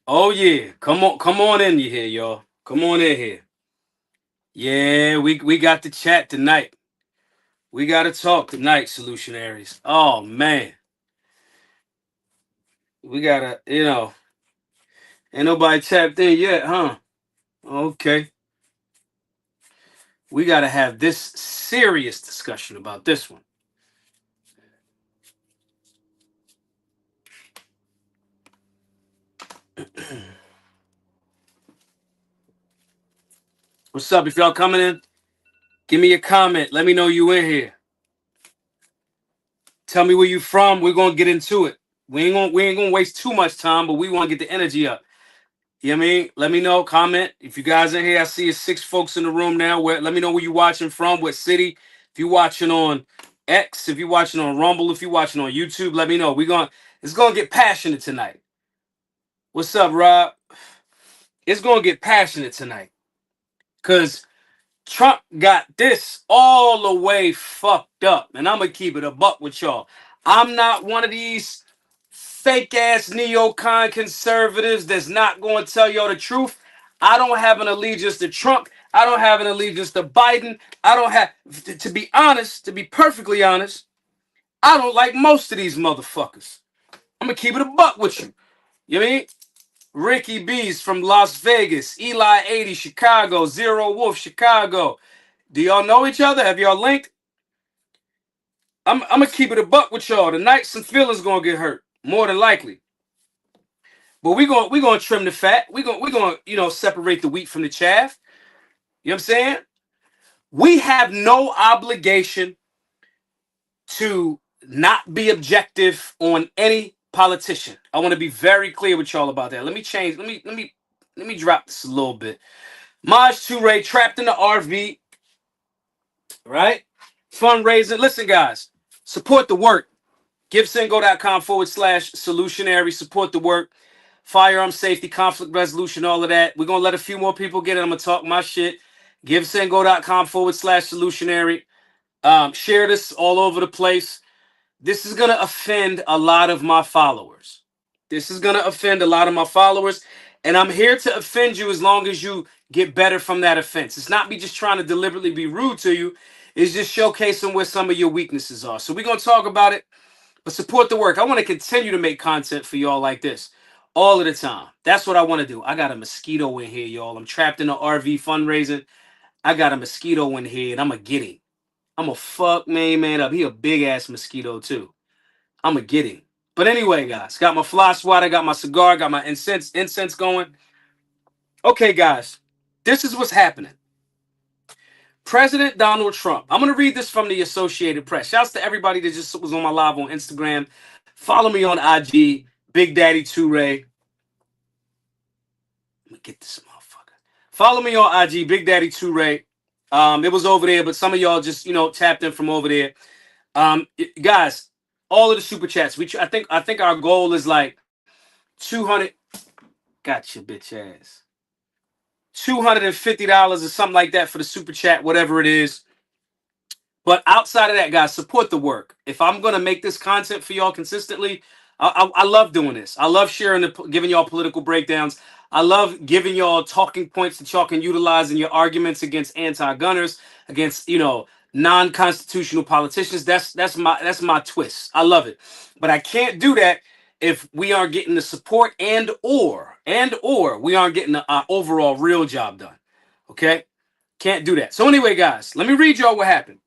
Oh yeah, come on in here, y'all. Come on in here. Yeah, we got the chat tonight. We got to talk tonight, solutionaries. Oh man, we gotta, ain't nobody tapped in yet, huh? Okay, we gotta have this serious discussion about this one. What's up? If y'all coming in, give me a comment. Let me know you in here. Tell me where you from. We're gonna get into it. We ain't gonna waste too much time, but we want to get the energy up. You know what I mean? Let me know. Comment. If you guys in here, I see 6 folks in the room now. Let me know where you watching from, what city. If you watching on X, if you watching on Rumble, if you watching on YouTube, let me know. It's gonna get passionate tonight. What's up, Rob? It's gonna get passionate tonight. Cause Trump got this all the way fucked up. And I'm gonna keep it a buck with y'all. I'm not one of these fake ass neocon conservatives that's not going to tell y'all the truth. I don't have an allegiance to Trump. I don't have an allegiance to Biden. I don't have, to be honest, to be perfectly honest, I don't like most of these motherfuckers. I'm going to keep it a buck with you. You know what I mean? Ricky B's from Las Vegas, Eli 80, Chicago, Zero Wolf, Chicago. Do y'all know each other? Have y'all linked? I'm going to keep it a buck with y'all. Tonight, some feelings going to get hurt, more than likely. But we gonna trim the fat. We gonna separate the wheat from the chaff. You know what I'm saying? We have no obligation to not be objective on any politician. I want to be very clear with y'all about that. Let me change. Let me drop this a little bit. Maj Toure trapped in the RV. Right? Fundraising. Listen, guys. Support the work. GiveSendGo.com/solutionary. Support the work. Firearm safety, conflict resolution, all of that. We're going to let a few more people get it. I'm going to talk my shit. GiveSendGo.com/solutionary. Share this all over the place. This is going to offend a lot of my followers. This is going to offend a lot of my followers. And I'm here to offend you as long as you get better from that offense. It's not me just trying to deliberately be rude to you. It's just showcasing where some of your weaknesses are. So we're going to talk about it. But support the work. I want to continue to make content for y'all like this all of the time. That's what I want to do. I got a mosquito in here, y'all. I'm trapped in the RV fundraising. I got a mosquito in here, and I'm going to get him. I'm going to fuck man up. He a big-ass mosquito, too. I'm going to get him. But anyway, guys, got my fly swatter, got my cigar, got my incense going. Okay, guys, this is what's happening. President Donald Trump. I'm going to read this from the Associated Press. Shouts to everybody that just was on my live on Instagram. Follow me on IG, Big Daddy Toure. Let me get this motherfucker. Follow me on IG, Big Daddy Toure. It was over there, but some of y'all just, tapped in from over there. Guys, all of the super chats. I think our goal is like 200. Got your bitch ass. $250 or something like that for the super chat, whatever it is. But outside of that, guys, support the work. If I'm gonna make this content for y'all consistently, I love doing this. I love sharing giving y'all political breakdowns. I love giving y'all talking points that y'all can utilize in your arguments against anti-gunners, against non-constitutional politicians. That's my twist. I love it. But I can't do that if we aren't getting the support and or we aren't getting the overall real job done. Okay? Can't do that. So anyway, guys, let me read y'all what happened.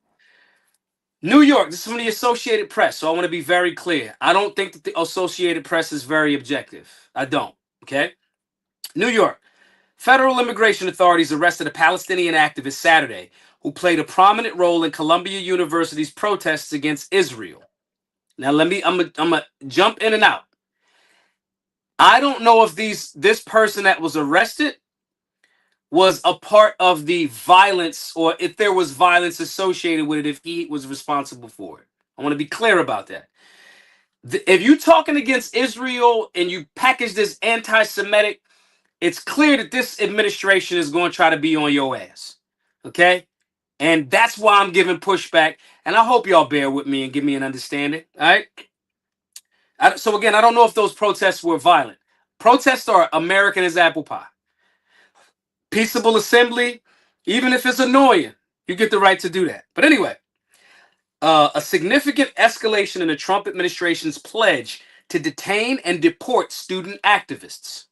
New York, this is from the Associated Press, so I want to be very clear. I don't think that the Associated Press is very objective. I don't, okay? New York, federal immigration authorities arrested a Palestinian activist Saturday who played a prominent role in Columbia University's protests against Israel. Now, I'm gonna jump in and out. I don't know if this person that was arrested was a part of the violence, or if there was violence associated with it, if he was responsible for it. I want to be clear about that. If you're talking against Israel and you package this anti-Semitic, it's clear that this administration is going to try to be on your ass. Okay? And that's why I'm giving pushback. And I hope y'all bear with me and give me an understanding. All right? So again, I don't know if those protests were violent. Protests are American as apple pie. Peaceable assembly, even if it's annoying, you get the right to do that. But anyway, a significant escalation in the Trump administration's pledge to detain and deport student activists.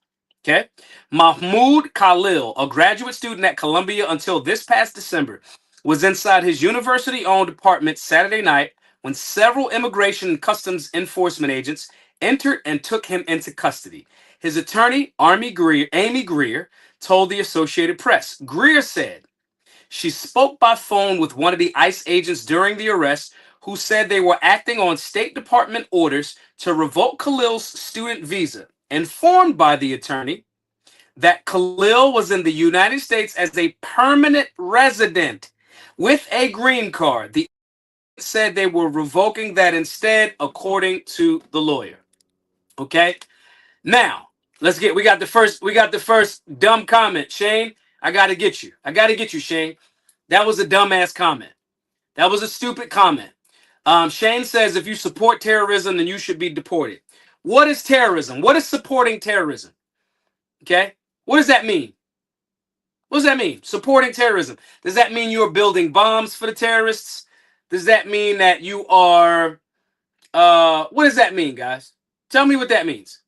Okay. Mahmoud Khalil, a graduate student at Columbia until this past December, was inside his university-owned apartment Saturday night when several immigration and customs enforcement agents entered and took him into custody. His attorney, Amy Greer, told the Associated Press. Greer said she spoke by phone with one of the ICE agents during the arrest, who said they were acting on State Department orders to revoke Khalil's student visa. Informed by the attorney that Khalil was in the United States as a permanent resident with a green card, the said they were revoking that instead, according to the lawyer. Okay, now we got the first dumb comment. Shane, I gotta get you, Shane. That was a dumbass comment. That was a stupid comment. Shane says if you support terrorism, then you should be deported. What is terrorism? What is supporting terrorism? Okay, what does that mean? What does that mean? Supporting terrorism. Does that mean you're building bombs for the terrorists? Does that mean that you are, what does that mean, guys? Tell me what that means.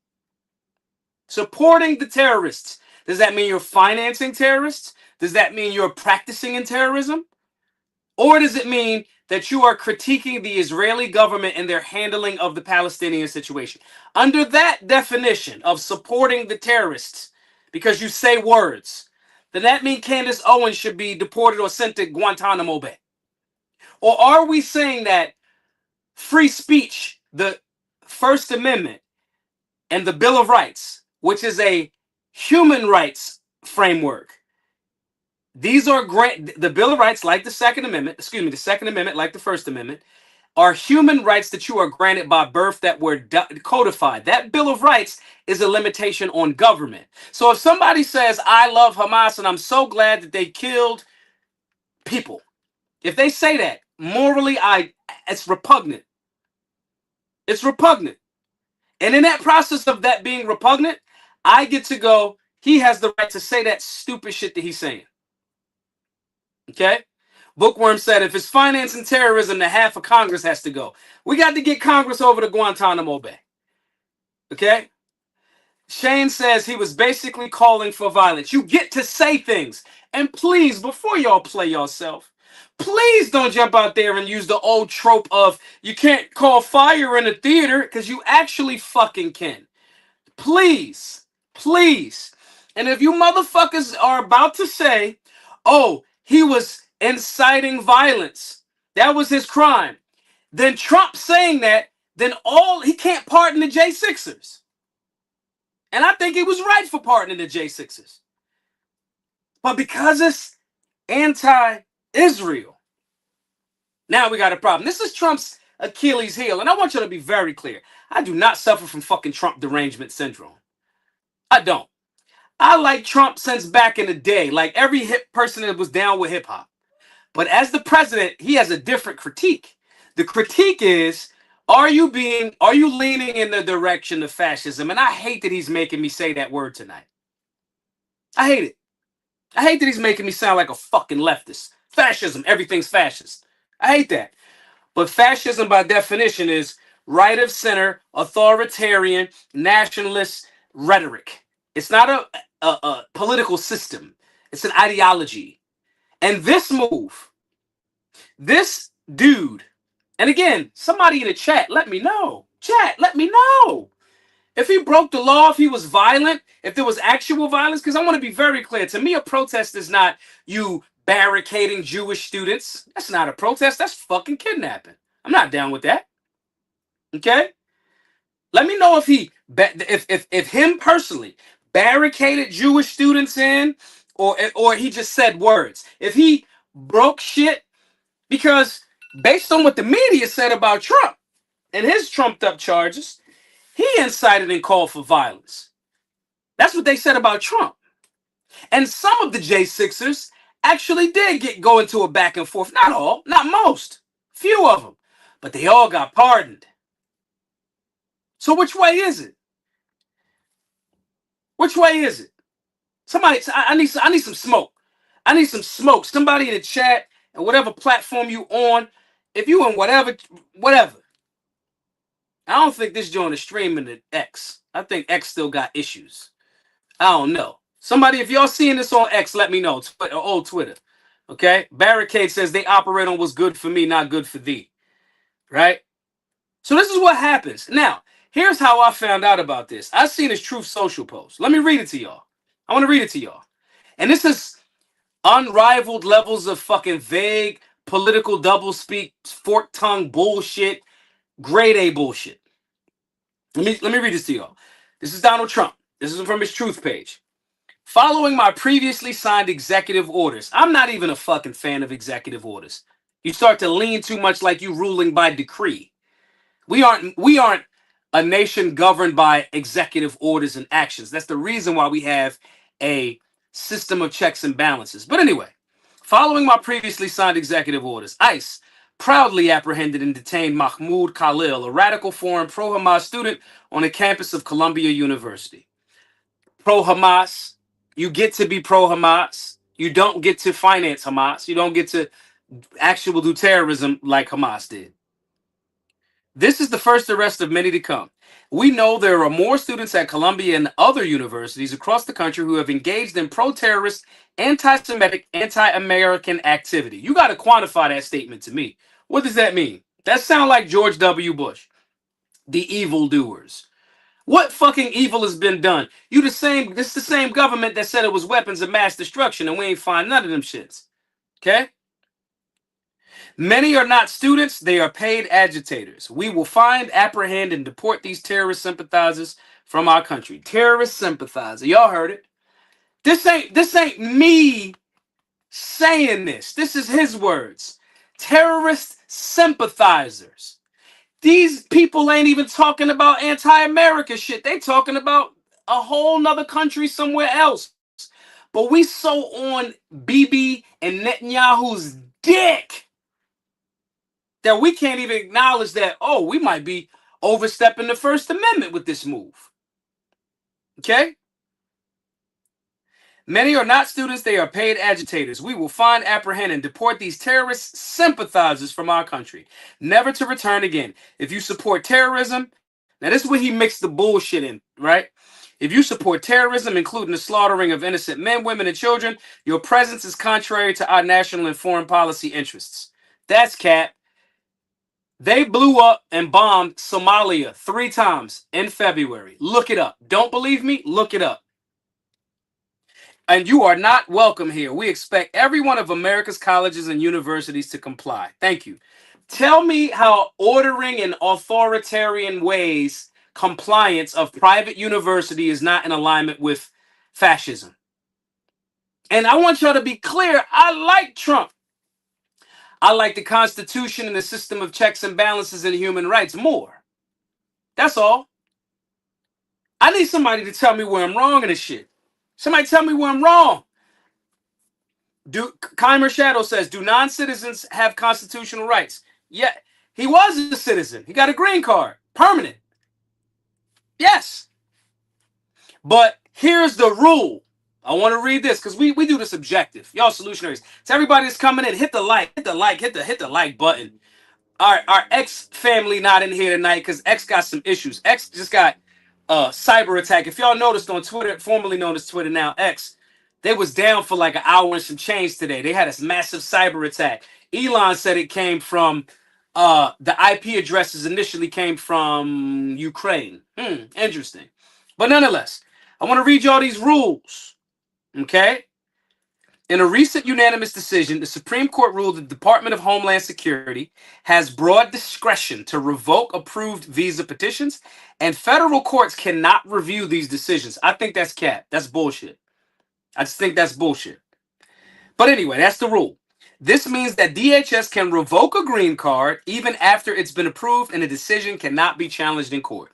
Supporting the terrorists. Does that mean you're financing terrorists? Does that mean you're practicing in terrorism? Or does it mean that you are critiquing the Israeli government and their handling of the Palestinian situation? Under that definition of supporting the terrorists, because you say words, then that means Candace Owens should be deported or sent to Guantanamo Bay. Or are we saying that free speech, the First Amendment, and the Bill of Rights, which is a human rights framework, these are the Bill of Rights, like the Second Amendment, the Second Amendment, like the First Amendment, are human rights that you are granted by birth that were codified. That Bill of Rights is a limitation on government. So if somebody says, I love Hamas and I'm so glad that they killed people, if they say that, morally, it's repugnant. It's repugnant. And in that process of that being repugnant, I get to go, he has the right to say that stupid shit that he's saying. Okay? Bookworm said, if it's financing terrorism, then half of Congress has to go. We got to get Congress over to Guantanamo Bay. Okay? Shane says he was basically calling for violence. You get to say things. And please, before y'all play yourself, please don't jump out there and use the old trope of you can't call fire in a theater, because you actually fucking can. Please, please. And if you motherfuckers are about to say, oh, he was inciting violence, that was his crime, then Trump saying that, then he can't pardon the J6ers. And I think he was right for pardoning the J6ers. But because it's anti-Israel, now we got a problem. This is Trump's Achilles heel. And I want you to be very clear. I do not suffer from fucking Trump derangement syndrome. I don't. I like Trump since back in the day. Like every hip person that was down with hip hop. But as the president, he has a different critique. The critique is, are you leaning in the direction of fascism? And I hate that he's making me say that word tonight. I hate it. I hate that he's making me sound like a fucking leftist. Fascism, everything's fascist. I hate that. But fascism by definition is right of center, authoritarian, nationalist rhetoric. It's not a political system. It's an ideology. And this move, this dude, and again, somebody in the chat, let me know. Chat, let me know. If he broke the law, if he was violent, if there was actual violence, because I want to be very clear. To me, a protest is not you barricading Jewish students. That's not a protest. That's fucking kidnapping. I'm not down with that. Okay? Let me know if him personally barricaded Jewish students in, or he just said words. If he broke shit, because based on what the media said about Trump and his trumped up charges, he incited and called for violence. That's what they said about Trump. And some of the J6ers actually did go into a back and forth. Not all, not most, few of them, but they all got pardoned. So which way is it? Which way is it? Somebody, I need some smoke. I need some smoke. Somebody in the chat and whatever platform you on, if you in whatever. I don't think this joint is streaming to X. I think X still got issues. I don't know. Somebody, if y'all seeing this on X, let me know. Twitter, old Twitter. Okay? Barricade says they operate on what's good for me, not good for thee. Right? So this is what happens. Now, here's how I found out about this. I seen this Truth Social post. Let me read it to y'all. I want to read it to y'all. And this is unrivaled levels of fucking vague political doublespeak, fork tongue bullshit, grade A bullshit. Let me read this to y'all. This is Donald Trump. This is from his Truth page. Following my previously signed executive orders. I'm not even a fucking fan of executive orders. You start to lean too much like you ruling by decree. We aren't a nation governed by executive orders and actions. That's the reason why we have a system of checks and balances. But anyway, following my previously signed executive orders, ICE proudly apprehended and detained Mahmoud Khalil, a radical foreign pro-Hamas student on the campus of Columbia University. Pro-Hamas, you get to be pro-Hamas. You don't get to finance Hamas. You don't get to actually do terrorism like Hamas did. This is the first arrest of many to come. We know there are more students at Columbia and other universities across the country who have engaged in pro-terrorist, anti-Semitic, anti-American activity. You got to quantify that statement to me. What does that mean? That sounds like George W. Bush, the evildoers. What fucking evil has been done? This is the same government that said it was weapons of mass destruction, and we ain't find none of them shits. Okay? Many are not students, they are paid agitators. We will find, apprehend, and deport these terrorist sympathizers from our country. Terrorist sympathizer. Y'all heard it. This ain't me saying this. This is his words. Terrorist sympathizers. These people ain't even talking about anti-America shit. They talking about a whole nother country somewhere else. But we so on Bibi and Netanyahu's dick that we can't even acknowledge that, oh, we might be overstepping the First Amendment with this move. Okay? Many are not students, they are paid agitators. We will find, apprehend, and deport these terrorist sympathizers from our country, never to return again. If you support terrorism, now this is where he mixed the bullshit in, right? If you support terrorism, including the slaughtering of innocent men, women, and children, your presence is contrary to our national and foreign policy interests. That's cap. They blew up and bombed Somalia 3 times in February. Look it up. Don't believe me? Look it up. And you are not welcome here. We expect every one of America's colleges and universities to comply. Thank you. Tell me how ordering in authoritarian ways compliance of private university is not in alignment with fascism. And I want y'all to be clear. I like Trump. I like the Constitution and the system of checks and balances and human rights more. That's all. I need somebody to tell me where I'm wrong in this shit. Somebody tell me where I'm wrong. Keimer Shadow says, do non-citizens have constitutional rights? Yeah, he was a citizen. He got a green card. Permanent. Yes. But here's the rule. I want to read this because we do this objective. Y'all solutionaries. To everybody that's coming in, hit the like button. Our X family not in here tonight because X got some issues. X just got cyber attack. If y'all noticed on Twitter, formerly known as Twitter, now X, they was down for like an hour and some change today. They had this massive cyber attack. Elon said it came from the IP addresses initially came from Ukraine. Interesting. But nonetheless, I want to read y'all these rules. Okay? In a recent unanimous decision, the Supreme Court ruled the Department of Homeland Security has broad discretion to revoke approved visa petitions, and federal courts cannot review these decisions. I think that's cap. That's bullshit. I just think that's bullshit. But anyway, that's the rule. This means that DHS can revoke a green card even after it's been approved, and a decision cannot be challenged in court.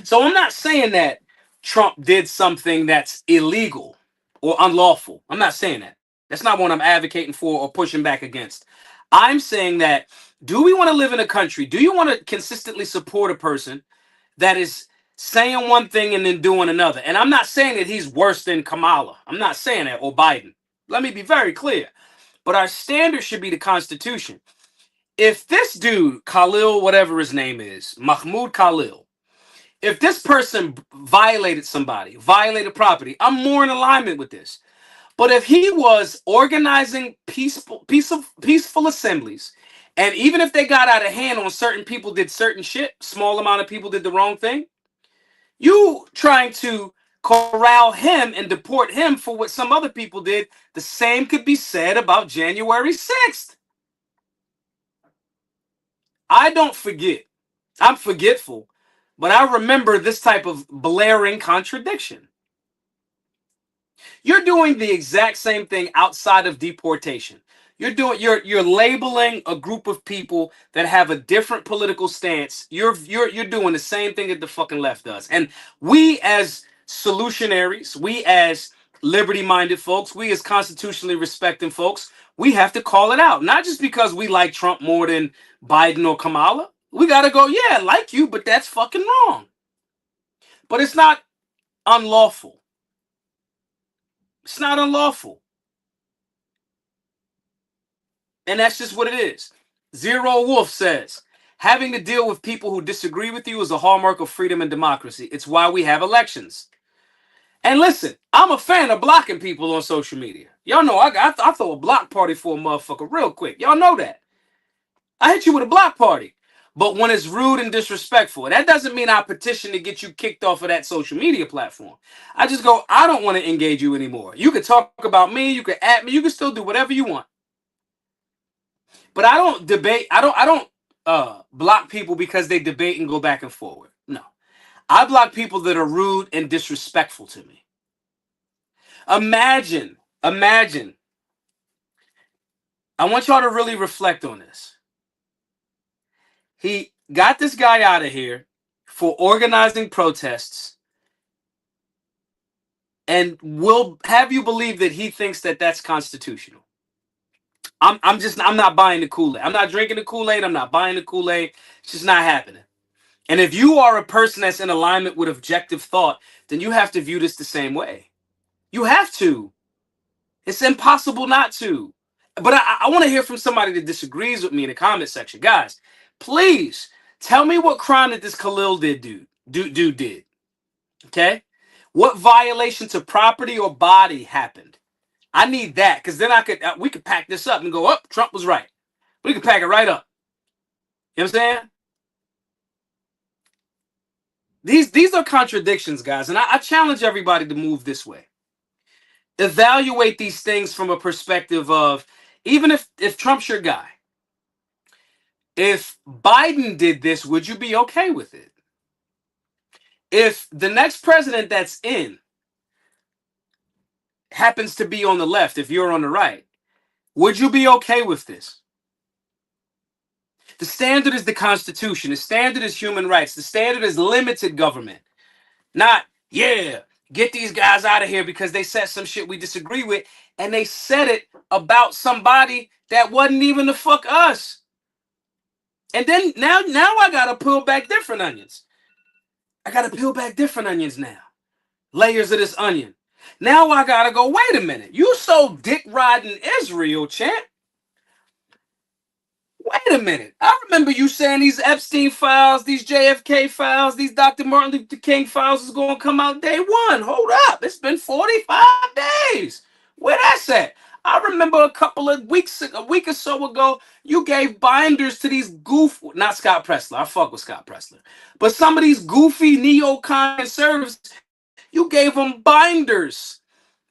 So I'm not saying that Trump did something that's illegal or unlawful. I'm not saying that. That's not what I'm advocating for or pushing back against. I'm saying that, do we want to live in a country? Do you want to consistently support a person that is saying one thing and then doing another. And I'm not saying that he's worse than Kamala. I'm not saying that, or Biden. Let me be very clear. But our standard should be the Constitution. If this dude, Khalil, whatever his name is, Mahmoud Khalil, if this person violated somebody, violated property, I'm more in alignment with this. But if he was organizing peaceful assemblies, and even if they got out of hand on certain people did certain shit, small amount of people did the wrong thing, you trying to corral him and deport him for what some other people did, the same could be said about January 6th. I don't forget. I'm forgetful, but I remember this type of blaring contradiction. You're doing the exact same thing outside of deportation. You're labeling a group of people that have a different political stance. You're doing the same thing that the fucking left does. And we as solutionaries, we as liberty-minded folks, we as constitutionally respecting folks, we have to call it out. Not just because we like Trump more than Biden or Kamala. We gotta go, yeah, I like you, but that's fucking wrong. But it's not unlawful. It's not unlawful. And that's just what it is. Zero Wolf says, having to deal with people who disagree with you is a hallmark of freedom and democracy. It's why we have elections. And listen, I'm a fan of blocking people on social media. Y'all know I throw a block party for a motherfucker real quick. Y'all know that. I hit you with a block party. But when it's rude and disrespectful, that doesn't mean I petition to get you kicked off of that social media platform. I just go, I don't want to engage you anymore. You can talk about me, you can at me, you can still do whatever you want. But I don't debate. I don't block people because they debate and go back and forward. No, I block people that are rude and disrespectful to me. Imagine. I want y'all to really reflect on this. He got this guy out of here for organizing protests, and will have you believe that he thinks that that's constitutional. I'm not buying the Kool-Aid. I'm not drinking the Kool-Aid. I'm not buying the Kool-Aid. It's just not happening. And if you are a person that's in alignment with objective thought, then you have to view this the same way. You have to. It's impossible not to. But I want to hear from somebody that disagrees with me in the comment section. Guys, please tell me what crime that this Khalil did. Okay? What violation to property or body happened? I need that, because then we could pack this up and go, oh, Trump was right. We could pack it right up. You know what I'm saying? These are contradictions, guys, and I challenge everybody to move this way. Evaluate these things from a perspective of, even if Trump's your guy, if Biden did this, would you be okay with it? If the next president that's in happens to be on the left, if you're on the right, would you be okay with this? The standard is the Constitution. The standard is human rights. The standard is limited government. Not, yeah, get these guys out of here because they said some shit we disagree with, and they said it about somebody that wasn't even the fuck us. And then now I gotta peel back different onions. I gotta peel back different onions now. Layers of this onion. Now I gotta go, wait a minute. You so dick riding Israel, champ. Wait a minute. I remember you saying these Epstein files, these JFK files, these Dr. Martin Luther King files is going to come out day one. Hold up. It's been 45 days. Where that's at? I remember a week or so ago, you gave binders to these not Scott Presler. I fuck with Scott Presler. But some of these goofy neocon conservatives, you gave them binders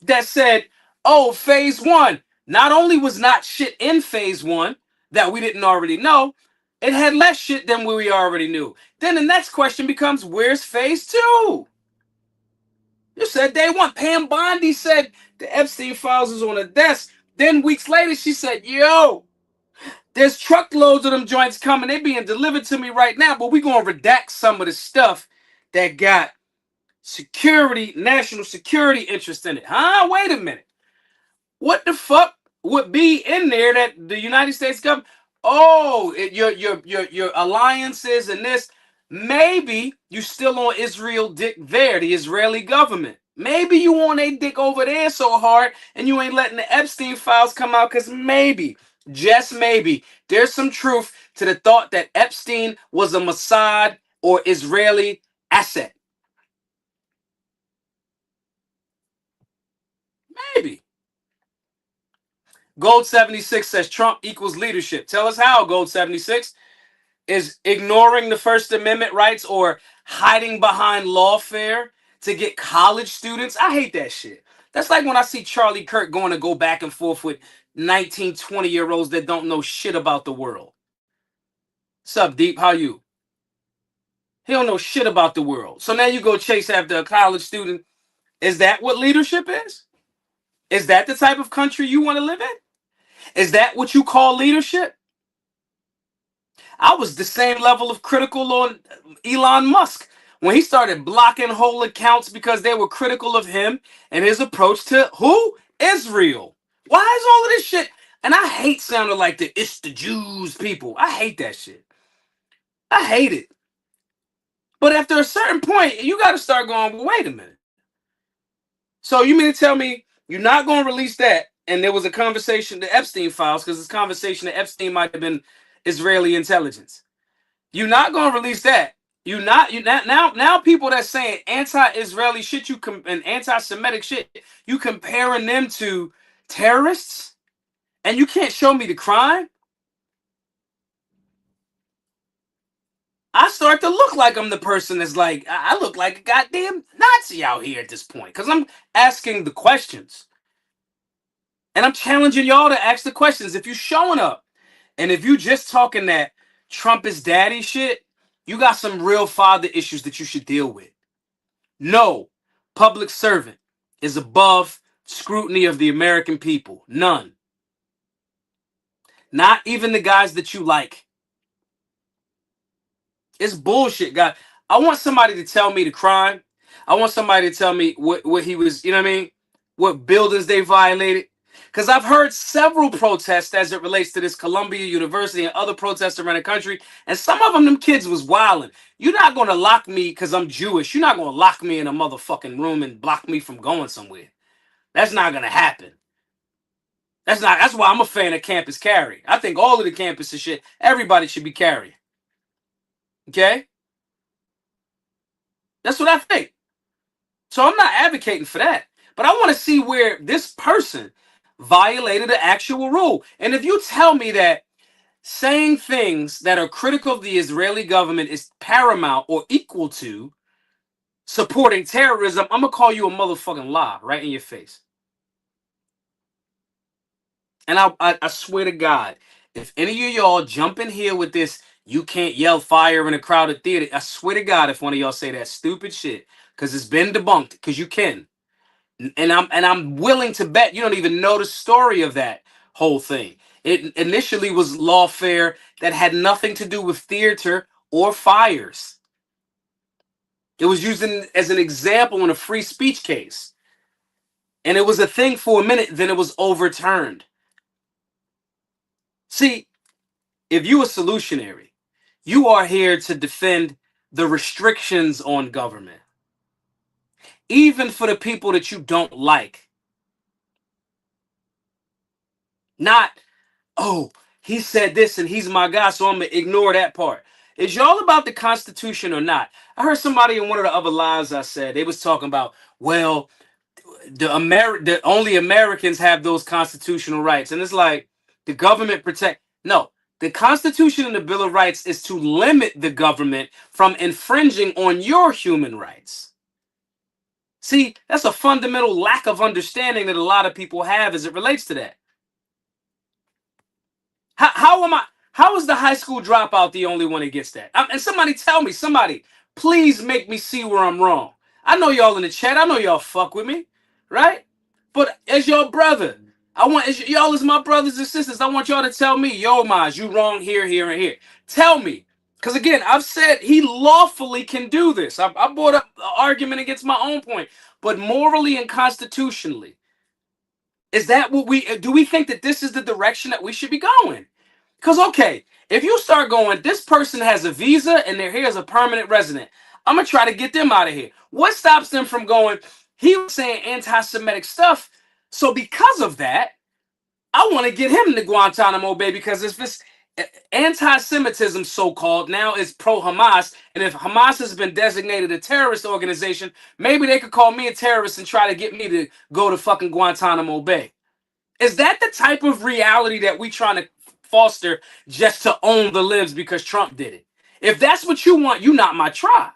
that said, oh, phase one. Not only was not shit in phase one that we didn't already know, it had less shit than we already knew. Then the next question becomes, where's phase two? You said day one. Pam Bondi said the Epstein files is on the desk. Then weeks later, she said, yo, there's truckloads of them joints coming. They're being delivered to me right now, but we're going to redact some of the stuff that got national security interest in it. Huh? Wait a minute. What the fuck would be in there that the United States government? Oh, your alliances and this. Maybe you still on Israel dick there, the Israeli government. Maybe you on a dick over there so hard and you ain't letting the Epstein files come out because maybe, just maybe, there's some truth to the thought that Epstein was a Mossad or Israeli asset. Maybe. Gold 76 says Trump equals leadership. Tell us how, Gold 76. Is ignoring the First Amendment rights or hiding behind lawfare to get college students. I hate that shit. That's like when I see Charlie Kirk going to go back and forth with 19, 20-year-olds that don't know shit about the world. What's up, Deep? How you? He don't know shit about the world. So now you go chase after a college student. Is that what leadership is? Is that the type of country you want to live in? Is that what you call leadership? I was the same level of critical on Elon Musk when he started blocking whole accounts because they were critical of him and his approach to who? Israel. Why is all of this shit? And I hate sounding like the it's the Jews people. I hate that shit. I hate it. But after a certain point, you got to start going, well, wait a minute. So you mean to tell me you're not going to release that? And there was a conversation, the Epstein files, because this conversation that Epstein might have been Israeli intelligence. You're not going to release that. Now people that's saying anti-Israeli shit and anti-Semitic shit, you comparing them to terrorists, and you can't show me the crime. I start to look like I'm the person that's like I look like a goddamn Nazi out here at this point because I'm asking the questions, and I'm challenging y'all to ask the questions. If you're showing up, and if you just talking that Trump is daddy shit, you got some real father issues that you should deal with. No public servant is above scrutiny of the American people. None. Not even the guys that you like. It's bullshit, guy. I want somebody to tell me the crime. I want somebody to tell me what he was, you know what I mean? What buildings they violated. Because I've heard several protests as it relates to this Columbia University and other protests around the country. And some of them kids was wilding. You're not going to lock me because I'm Jewish. You're not going to lock me in a motherfucking room and block me from going somewhere. That's not going to happen. That's why I'm a fan of campus carry. I think all of the campuses shit, everybody should be carrying. Okay? That's what I think. So I'm not advocating for that. But I want to see where this person violated the actual rule. And if you tell me that saying things that are critical of the Israeli government is paramount or equal to supporting terrorism, I'm going to call you a motherfucking lie right in your face. And I swear to God, if any of y'all jump in here with this, you can't yell fire in a crowded theater, I swear to God, if one of y'all say that stupid shit, because it's been debunked, because you can. And I'm willing to bet you don't even know the story of that whole thing. It initially was lawfare that had nothing to do with theater or fires. It was used as an example in a free speech case. And it was a thing for a minute, then it was overturned. See, if you a solutionary, you are here to defend the restrictions on government, even for the people that you don't like. Not, oh, he said this and he's my guy, so I'm going to ignore that part. Is y'all about the Constitution or not? I heard somebody in one of the other lives I said, they was talking about, well, the only Americans have those constitutional rights. And it's like, the government protect. No, the Constitution and the Bill of Rights is to limit the government from infringing on your human rights. See, that's a fundamental lack of understanding that a lot of people have as it relates to that. How is the high school dropout the only one that gets that? And somebody tell me, please make me see where I'm wrong. I know y'all in the chat. I know y'all fuck with me, right? But as your brother, y'all as my brothers and sisters, I want y'all to tell me, yo, Maj, you wrong here, here, and here. Tell me. Because again, I've said he lawfully can do this. I brought up an argument against my own point. But morally and constitutionally, is that what do we think that this is the direction that we should be going? Because, okay, if you start going, this person has a visa and they're here as a permanent resident, I'm going to try to get them out of here. What stops them from going, he was saying anti-Semitic stuff, so because of that, I want to get him to Guantanamo Bay, because if it's anti-Semitism, so-called, now is pro-Hamas, and if Hamas has been designated a terrorist organization, maybe they could call me a terrorist and try to get me to go to fucking Guantanamo Bay. Is that the type of reality that we trying to foster just to own the libs because Trump did it? If that's what you want, you're not my tribe.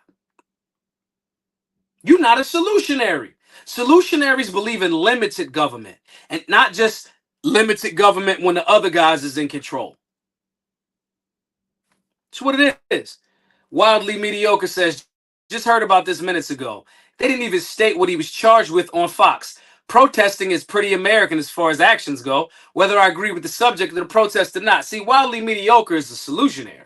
You're not a solutionary. Solutionaries believe in limited government, and not just limited government when the other guys is in control. That's what it is. Wildly Mediocre says, just heard about this minutes ago. They didn't even state what he was charged with on Fox. Protesting is pretty American as far as actions go, whether I agree with the subject of the protest or not. See, Wildly Mediocre is a solutionary.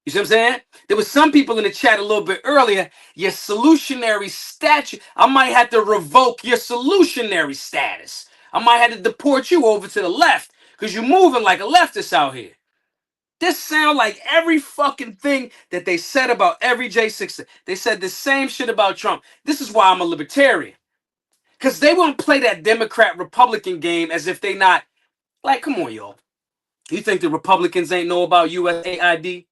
You see what I'm saying? There was some people in the chat a little bit earlier, your solutionary statute, I might have to revoke your solutionary status. I might have to deport you over to the left because you're moving like a leftist out here. This sound like every fucking thing that they said about every J6. They said the same shit about Trump. This is why I'm a libertarian. Because they won't play that Democrat-Republican game as if they not, like, come on, y'all. You think the Republicans ain't know about USAID?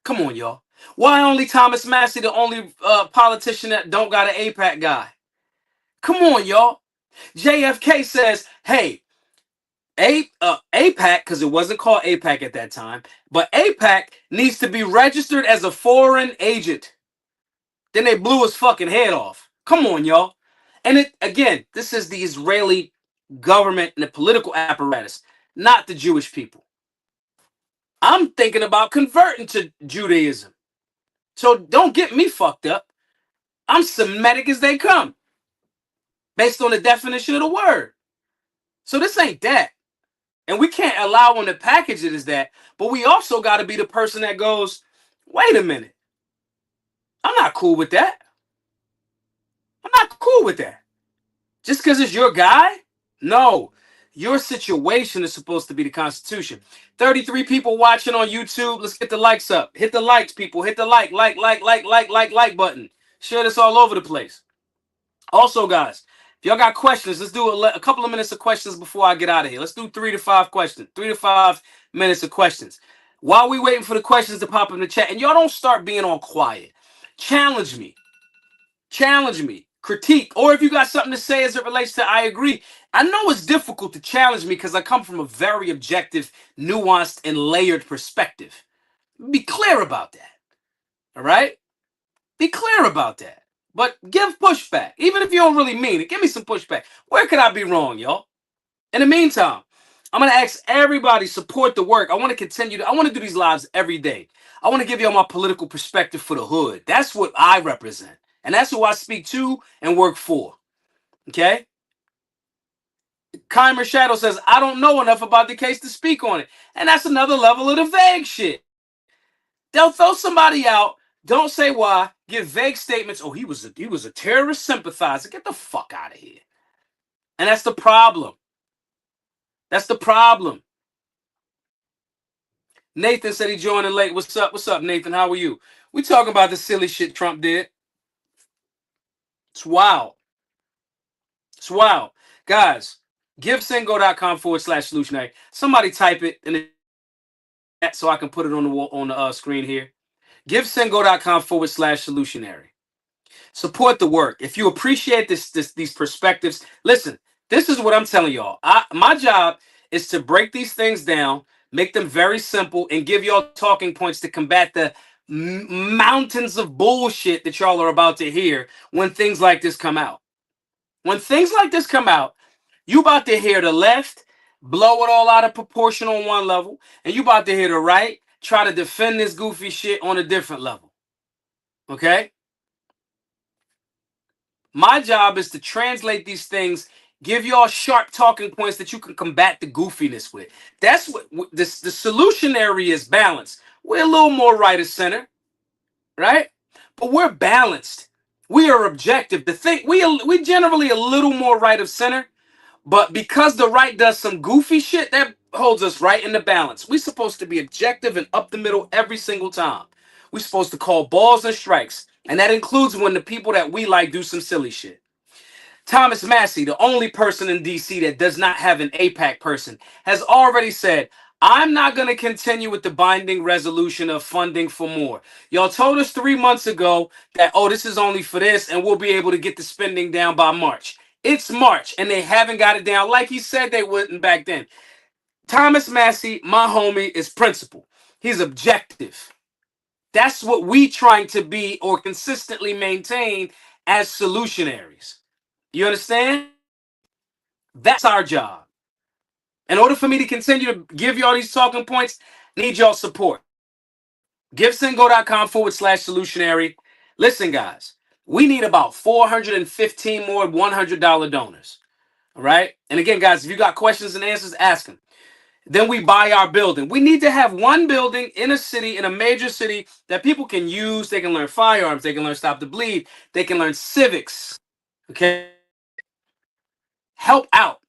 Come on, y'all. Why only Thomas Massey the only politician that don't got an AIPAC guy? Come on, y'all. JFK says, hey, AIPAC, because it wasn't called AIPAC at that time, but AIPAC needs to be registered as a foreign agent. Then they blew his fucking head off. Come on, y'all. And it again, this is the Israeli government and the political apparatus, not the Jewish people. I'm thinking about converting to Judaism. So don't get me fucked up. I'm Semitic as they come, based on the definition of the word. So this ain't that. And we can't allow them to package it as that. But we also got to be the person that goes, wait a minute. I'm not cool with that. I'm not cool with that. Just because it's your guy? No. Your situation is supposed to be the Constitution. 33 people watching on YouTube. Let's get the likes up. Hit the likes, people. Hit the like button. Share this all over the place. Also, guys, if y'all got questions, let's do a couple of minutes of questions before I get out of here. Let's do 3 to 5 questions. 3 to 5 minutes of questions. While we waiting for the questions to pop in the chat, and y'all don't start being all quiet. Challenge me. Challenge me. Critique. Or if you got something to say as it relates to I agree. I know it's difficult to challenge me because I come from a very objective, nuanced, and layered perspective. Be clear about that. All right? Be clear about that. But give pushback. Even if you don't really mean it, give me some pushback. Where could I be wrong, y'all? In the meantime, I'm going to ask everybody support the work. I want to continue. I want to do these lives every day. I want to give y'all my political perspective for the hood. That's what I represent. And that's who I speak to and work for. Okay? Kymer Shadow says, I don't know enough about the case to speak on it. And that's another level of the vague shit. They'll throw somebody out. Don't say why. Give vague statements. Oh, he was a terrorist sympathizer. Get the fuck out of here. And that's the problem. That's the problem. Nathan said he joined in late. What's up? What's up, Nathan? How are you? We talking about the silly shit Trump did. It's wild. It's wild. Guys, givesingo.com/solutionary. Somebody type it in the chat so I can put it on the screen here. givesingo.com/solutionary. Support the work. If you appreciate these perspectives, listen, this is what I'm telling y'all. My job is to break these things down, make them very simple, and give y'all talking points to combat the mountains of bullshit that y'all are about to hear when things like this come out. When things like this come out, you about to hear the left blow it all out of proportion on one level, and you about to hear the right try to defend this goofy shit on a different level. Okay? My job is to translate these things, give y'all sharp talking points that you can combat the goofiness with. That's what the solutionary is balance. We're a little more right of center, right? But we're balanced. We are objective. The thing we generally a little more right of center, But because the right does some goofy shit, that holds us right in the balance. We're supposed to be objective and up the middle every single time. We're supposed to call balls and strikes. And that includes when the people that we like do some silly shit. Thomas Massey, the only person in DC that does not have an AIPAC person, has already said, I'm not going to continue with the binding resolution of funding for more. Y'all told us 3 months ago that, oh, this is only for this, and we'll be able to get the spending down by March. It's March, and they haven't got it down like he said they wouldn't back then. Thomas Massey, my homie, is principled. He's objective. That's what we trying to be or consistently maintain as solutionaries. You understand? That's our job. In order for me to continue to give y'all these talking points, I need y'all support. GiveSendGo.com/solutionary. Listen, guys, we need about 415 more $100 donors. All right. And again, guys, if you got questions and answers, ask them. Then we buy our building. We need to have one building in a city, in a major city, that people can use. They can learn firearms. They can learn stop the bleed. They can learn civics. Okay. Help out.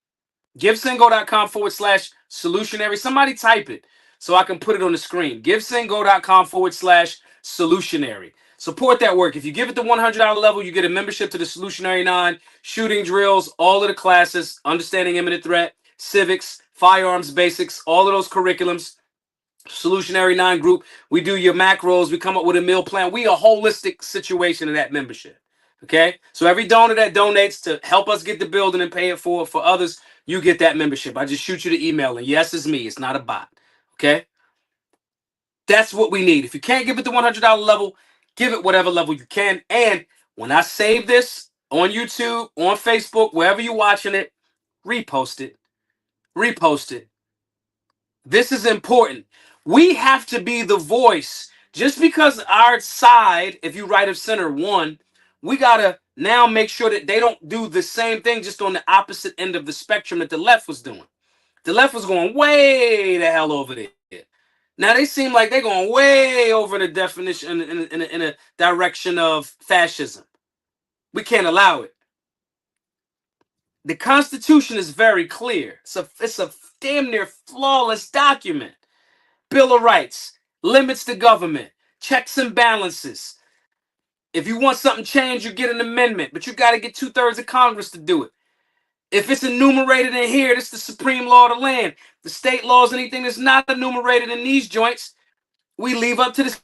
GiveSendGo.com/solutionary. Somebody type it so I can put it on the screen. GiveSendGo.com/solutionary. Support that work. If you give it the $100 level, you get a membership to the Solutionary 9, shooting drills, all of the classes, understanding imminent threat, civics, firearms basics, all of those curriculums. Solutionary 9 group. We do your macros. We come up with a meal plan. We a holistic situation in that membership. Okay, so every donor that donates to help us get the building and pay it for others, you get that membership. I just shoot you the email, and yes, it's me. It's not a bot. Okay, that's what we need. If you can't give it the $100 level, give it whatever level you can. And when I save this on YouTube, on Facebook, wherever you're watching it, repost it. Repost it. This is important. We have to be the voice. Just because our side, if you right of center, won, we got to now make sure that they don't do the same thing just on the opposite end of the spectrum that the left was doing. The left was going way the hell over there. Now they seem like they're going way over the definition in a direction of fascism. We can't allow it. The Constitution is very clear. It's a damn near flawless document. Bill of Rights limits the government, checks and balances. If you want something changed, you get an amendment, but you got to get 2/3 of Congress to do it. If it's enumerated in here, this is the supreme law of the land. The state laws, anything that's not enumerated in these joints, we leave up to the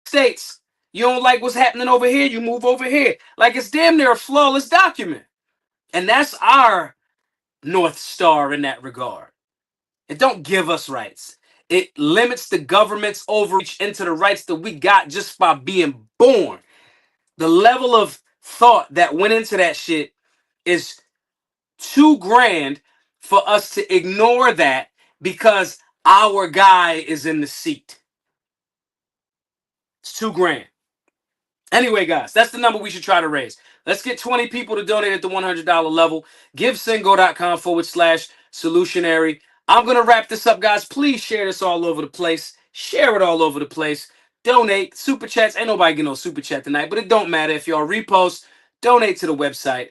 states. You don't like what's happening over here, you move over here. Like it's damn near a flawless document. And that's our North Star in that regard. It don't give us rights. It limits the government's overreach into the rights that we got just by being born. The level of thought that went into that shit is too grand for us to ignore that because our guy is in the seat. It's too grand. Anyway, guys, that's the number we should try to raise. Let's get 20 people to donate at the $100 level. GiveSendGo.com/solutionary. I'm going to wrap this up, guys. Please share this all over the place. Share it all over the place. Donate. Super chats. Ain't nobody getting no super chat tonight, but it don't matter. If y'all repost, donate to the website.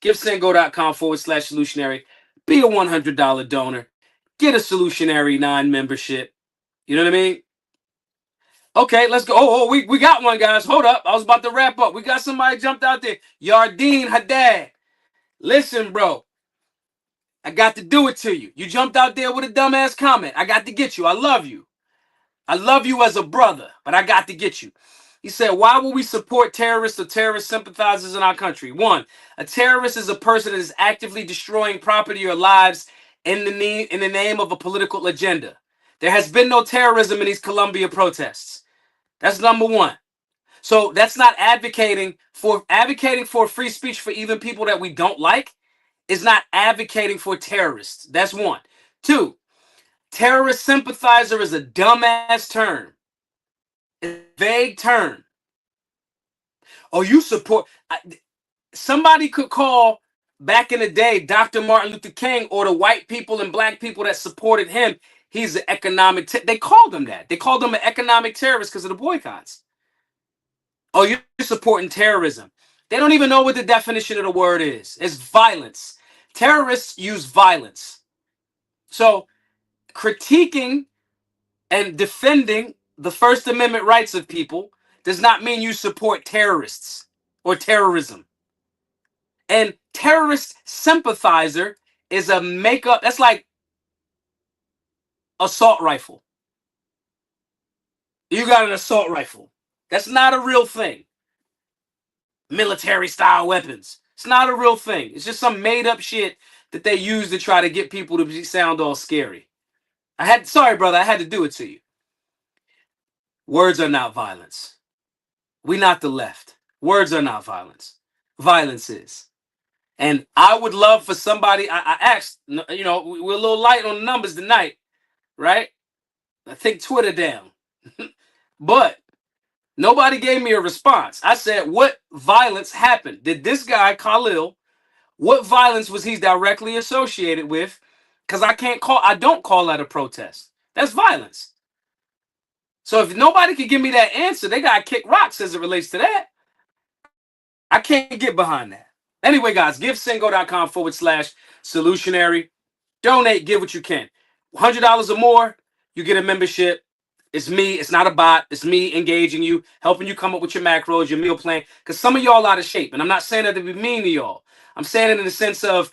GiveSendGo.com/solutionary. Be a $100 donor. Get a Solutionary 9 membership. You know what I mean? Okay, let's go. We got one, guys. Hold up. I was about to wrap up. We got somebody jumped out there. Yardeen Haddad. Listen, bro. I got to do it to you. You jumped out there with a dumbass comment. I got to get you. I love you. I love you as a brother, but I got to get you. He said, why would we support terrorists or terrorist sympathizers in our country? 1, a terrorist is a person that is actively destroying property or lives in the name of a political agenda. There has been no terrorism in these Columbia protests. That's number 1. So that's not advocating for free speech for even people that we don't like is not advocating for terrorists. That's 1. 2, terrorist sympathizer is a dumbass term. It's a vague term. Oh, you support... somebody could call back in the day Dr. Martin Luther King or the white people and black people that supported him. He's an economic... they called him that. They called him an economic terrorist because of the boycotts. Oh, you're supporting terrorism. They don't even know what the definition of the word is. It's violence. Terrorists use violence. So critiquing and defending the First Amendment rights of people does not mean you support terrorists or terrorism. And terrorist sympathizer is a makeup. That's like assault rifle. You got an assault rifle. That's not a real thing. Military style weapons. It's not a real thing. It's just some made up shit that they use to try to get people to sound all scary. Sorry, brother, I had to do it to you. Words are not violence. We not the left. Words are not violence. Violence is. And I would love for somebody, I asked, we're a little light on the numbers tonight, right? I think Twitter down. But nobody gave me a response. I said, what violence happened? Did this guy, Khalil, what violence was he directly associated with? Because I don't call that a protest. That's violence. So if nobody could give me that answer, they got to kick rocks as it relates to that. I can't get behind that. Anyway, guys, givesingo.com/solutionary. Donate, give what you can. $100 or more, you get a membership. It's me. It's not a bot. It's me engaging you, helping you come up with your macros, your meal plan. Because some of y'all out of shape. And I'm not saying that to be mean to y'all. I'm saying it in the sense of,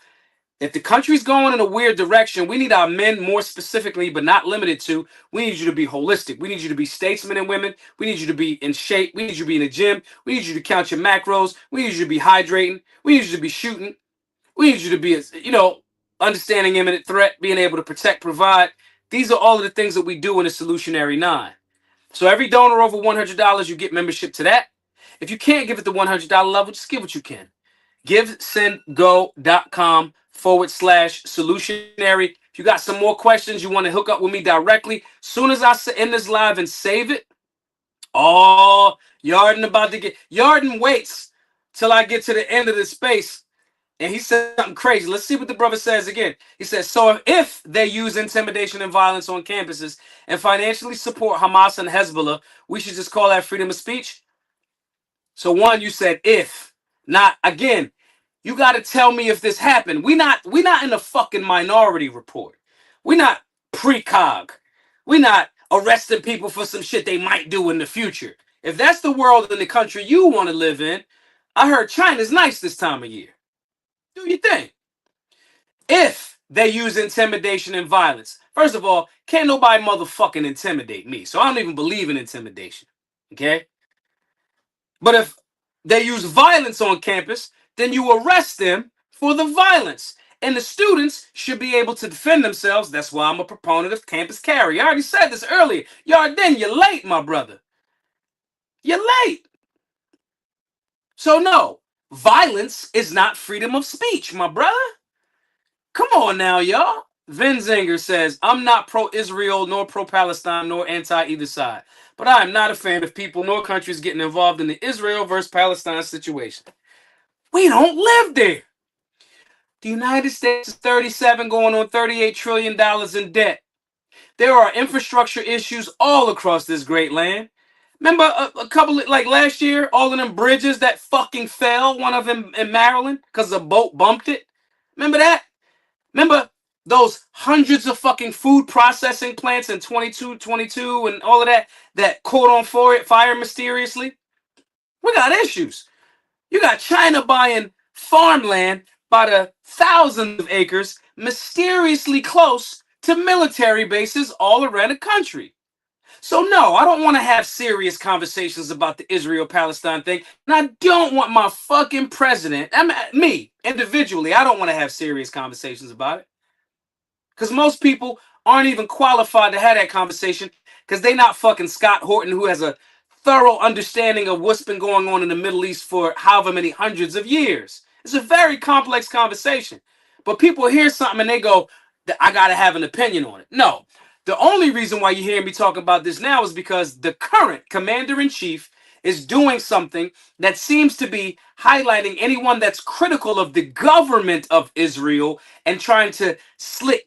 if the country's going in a weird direction, we need our men more specifically, but not limited to. We need you to be holistic. We need you to be statesmen and women. We need you to be in shape. We need you to be in the gym. We need you to count your macros. We need you to be hydrating. We need you to be shooting. We need you to be, understanding imminent threat, being able to protect, provide. These are all of the things that we do in the Solutionary 9. So every donor over $100, you get membership to that. If you can't give it the $100 level, just give what you can. GiveSendGo.com/solutionary. If you got some more questions, you want to hook up with me directly, soon as I end this live and save it, Yarden waits till I get to the end of the space. And he said something crazy. Let's see what the brother says again. He says, so if they use intimidation and violence on campuses and financially support Hamas and Hezbollah, we should just call that freedom of speech? So one, you said if. Not again. You got to tell me if this happened. We not in the fucking Minority Report. We not precog. We not arresting people for some shit they might do in the future. If that's the world and the country you want to live in, I heard China's nice this time of year. Do you think? If they use intimidation and violence, first of all, can't nobody motherfucking intimidate me. So I don't even believe in intimidation. Okay? But if they use violence on campus, then you arrest them for the violence. And the students should be able to defend themselves. That's why I'm a proponent of campus carry. I already said this earlier. Yarden, you're late, my brother. You're late. So no, violence is not freedom of speech, my brother. Come on now, y'all. Vin Zinger says, I'm not pro-Israel, nor pro-Palestine, nor anti-either side. But I am not a fan of people nor countries getting involved in the Israel versus Palestine situation. We don't live there. The United States is 37 going on $38 trillion in debt. There are infrastructure issues all across this great land. Remember a couple of, like last year, all of them bridges that fucking fell, one of them in Maryland, because a boat bumped it? Remember that? Remember those hundreds of fucking food processing plants in 22 and all of that caught on fire mysteriously? We got issues. You got China buying farmland by the thousands of acres mysteriously close to military bases all around the country. So no, I don't want to have serious conversations about the Israel-Palestine thing. And I don't want my fucking president, me, individually, I don't want to have serious conversations about it. Because most people aren't even qualified to have that conversation because they're not fucking Scott Horton, who has a thorough understanding of what's been going on in the Middle East for however many hundreds of years. It's a very complex conversation. But people hear something and they go, I got to have an opinion on it. No. The only reason why you hear me talk about this now is because the current commander-in-chief is doing something that seems to be highlighting anyone that's critical of the government of Israel and trying to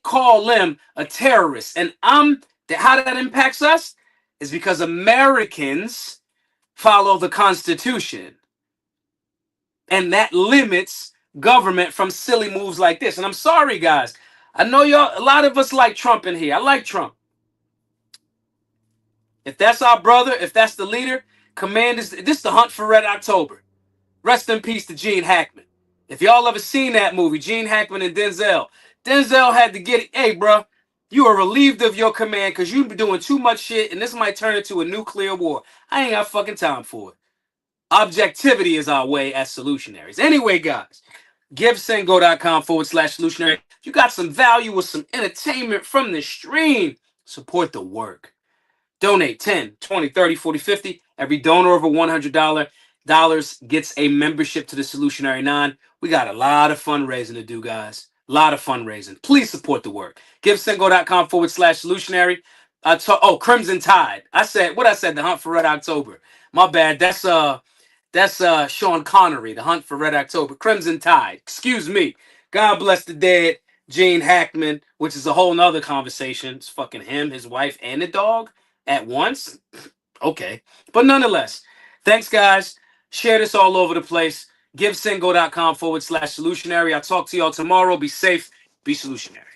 call them a terrorist. And how that impacts us is because Americans follow the Constitution. And that limits government from silly moves like this. And I'm sorry, guys. I know y'all, a lot of us like Trump in here. I like Trump. If that's our brother, if that's the leader, command is this the hunt for Red October. Rest in peace to Gene Hackman. If y'all ever seen that movie, Gene Hackman and Denzel had to get it. Hey, bro, you are relieved of your command because you've been doing too much shit, and this might turn into a nuclear war. I ain't got fucking time for it. Objectivity is our way as solutionaries. Anyway, guys, givesendgo.com/solutionary. If you got some value or some entertainment from the stream, support the work. Donate 10, 20, 30, 40, 50. Every donor over $100 gets a membership to the Solutionary 9. We got a lot of fundraising to do, guys. A lot of fundraising. Please support the work. GiveSendGo.com/solutionary. Crimson Tide. I said the Hunt for Red October. My bad. That's Sean Connery, The Hunt for Red October. Crimson Tide. Excuse me. God bless the dead. Gene Hackman, which is a whole nother conversation. It's fucking him, his wife, and the dog at once. Okay. But nonetheless, thanks, guys. Share this all over the place. GiveSendGo.com/solutionary. I'll talk to y'all tomorrow. Be safe. Be solutionary.